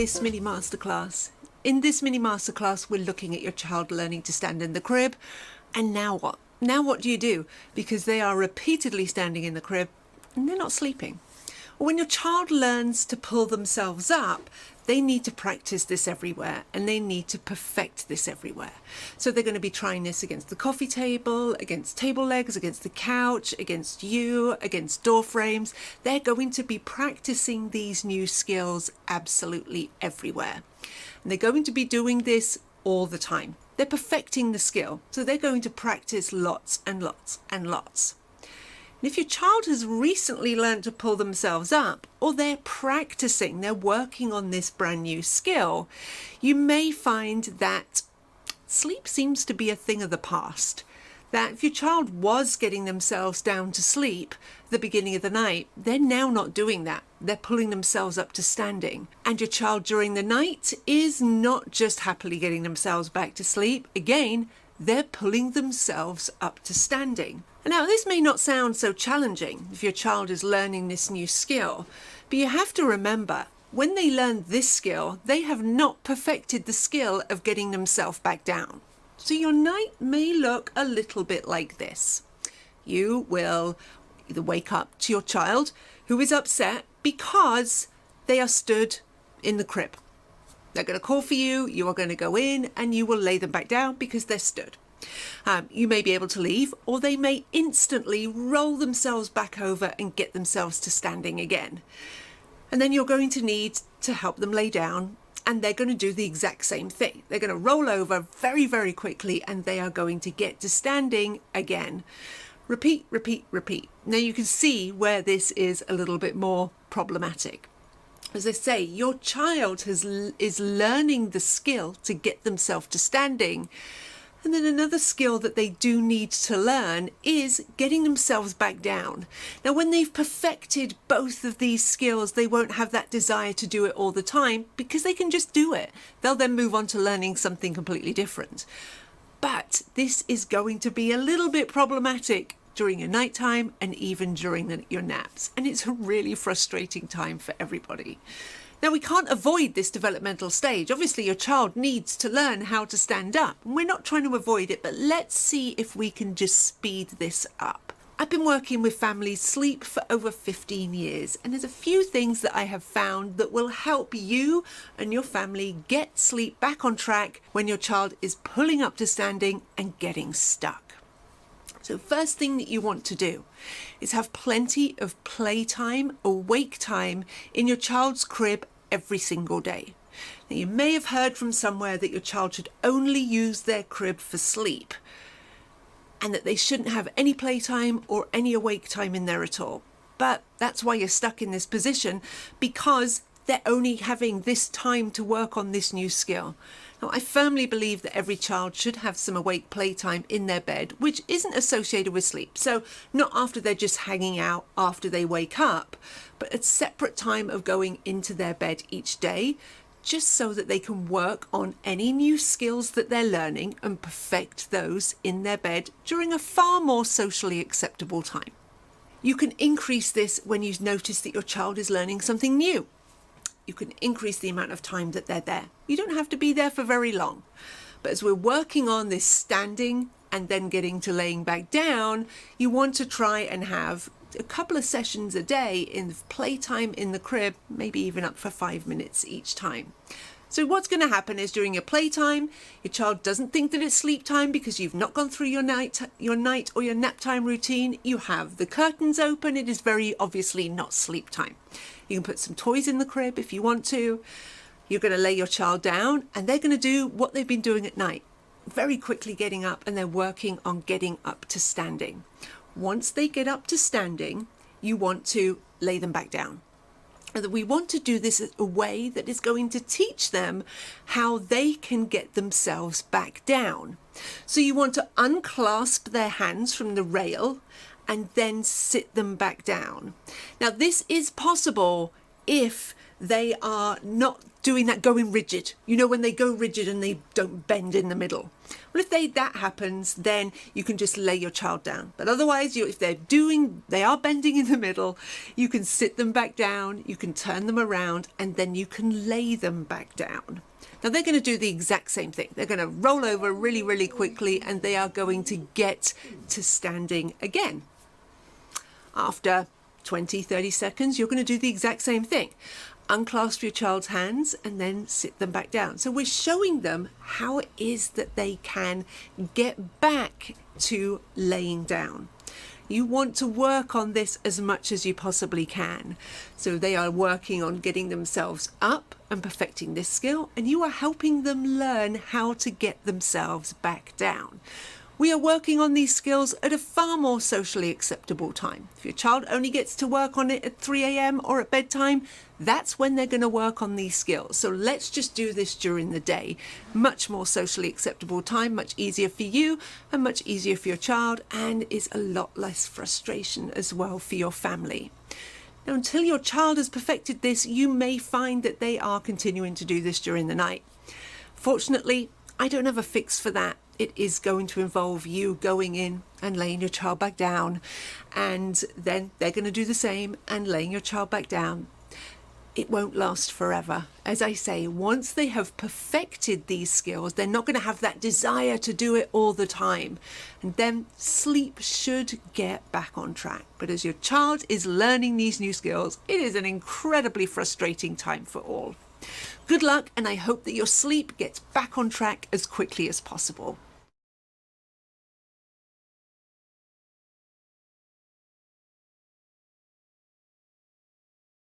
this mini masterclass. In this mini masterclass, we're looking at your child learning to stand in the crib. And now what? Now what do you do? Because they are repeatedly standing in the crib and they're not sleeping. When your child learns to pull themselves up, they need to practice this everywhere and they need to perfect this everywhere. So they're going to be trying this against the coffee table, against table legs, against the couch, against you, against door frames. They're going to be practicing these new skills absolutely everywhere. And they're going to be doing this all the time. They're perfecting the skill. So they're going to practice lots and lots and lots. And if your child has recently learned to pull themselves up, or they're practicing, they're working on this brand new skill, you may find that sleep seems to be a thing of the past. That if your child was getting themselves down to sleep at the beginning of the night, they're now not doing that. They're pulling themselves up to standing. And your child during the night is not just happily getting themselves back to sleep. Again, they're pulling themselves up to standing. Now, this may not sound so challenging if your child is learning this new skill, but you have to remember, when they learn this skill, they have not perfected the skill of getting themselves back down. So your night may look a little bit like this. You will either wake up to your child who is upset because they are stood in the crib. They're going to call for you, you are going to go in and you will lay them back down because they're stood. You may be able to leave, or they may instantly roll themselves back over and get themselves to standing again. And then you're going to need to help them lay down, and they're going to do the exact same thing. They're going to roll over very, very quickly, and they are going to get to standing again. Repeat, repeat, repeat. Now you can see where this is a little bit more problematic. As I say, your child is learning the skill to get themselves to standing. And then another skill that they do need to learn is getting themselves back down. Now, when they've perfected both of these skills, they won't have that desire to do it all the time because they can just do it. They'll then move on to learning something completely different. But this is going to be a little bit problematic during your nighttime and even during your naps. And it's a really frustrating time for everybody. Now, we can't avoid this developmental stage. Obviously, your child needs to learn how to stand up. And we're not trying to avoid it, but let's see if we can just speed this up. I've been working with families sleep for over 15 years, and there's a few things that I have found that will help you and your family get sleep back on track when your child is pulling up to standing and getting stuck. So first thing that you want to do is have plenty of playtime, awake time in your child's crib every single day. Now, you may have heard from somewhere that your child should only use their crib for sleep and that they shouldn't have any playtime or any awake time in there at all. But that's why you're stuck in this position, because they're only having this time to work on this new skill. Now, I firmly believe that every child should have some awake playtime in their bed, which isn't associated with sleep. So not after they're just hanging out after they wake up, but a separate time of going into their bed each day, just so that they can work on any new skills that they're learning and perfect those in their bed during a far more socially acceptable time. You can increase this when you notice that your child is learning something new. You can increase the amount of time that they're there. You don't have to be there for very long. But as we're working on this standing and then getting to laying back down, you want to try and have a couple of sessions a day in playtime in the crib, maybe even up for 5 minutes each time. So what's going to happen is during your playtime, your child doesn't think that it's sleep time because you've not gone through your night or your nap time routine. You have the curtains open. It is very obviously not sleep time. You can put some toys in the crib if you want to. You're going to lay your child down and they're going to do what they've been doing at night, very quickly getting up, and they're working on getting up to standing. Once they get up to standing, you want to lay them back down. And we want to do this in a way that is going to teach them how they can get themselves back down. So you want to unclasp their hands from the rail and then sit them back down. Now, this is possible if they are not doing that going rigid. You know, when they go rigid and they don't bend in the middle. Well, if that happens, then you can just lay your child down. But otherwise, if they are bending in the middle, you can sit them back down, you can turn them around, and then you can lay them back down. Now they're going to do the exact same thing. They're going to roll over really, really quickly, and they are going to get to standing again. After 20, 30 seconds, you're going to do the exact same thing. Unclasp your child's hands and then sit them back down. So we're showing them how it is that they can get back to laying down. You want to work on this as much as you possibly can. So they are working on getting themselves up and perfecting this skill, and you are helping them learn how to get themselves back down. We are working on these skills at a far more socially acceptable time. If your child only gets to work on it at 3 a.m. or at bedtime, that's when they're going to work on these skills. So let's just do this during the day. Much more socially acceptable time, much easier for you and much easier for your child, and is a lot less frustration as well for your family. Now, until your child has perfected this, you may find that they are continuing to do this during the night. Fortunately, I don't have a fix for that. It is going to involve you going in and laying your child back down, and then they're going to do the same and laying your child back down. It won't last forever. As I say, once they have perfected these skills, they're not going to have that desire to do it all the time. And then sleep should get back on track. But as your child is learning these new skills, it is an incredibly frustrating time for all. Good luck, and I hope that your sleep gets back on track as quickly as possible.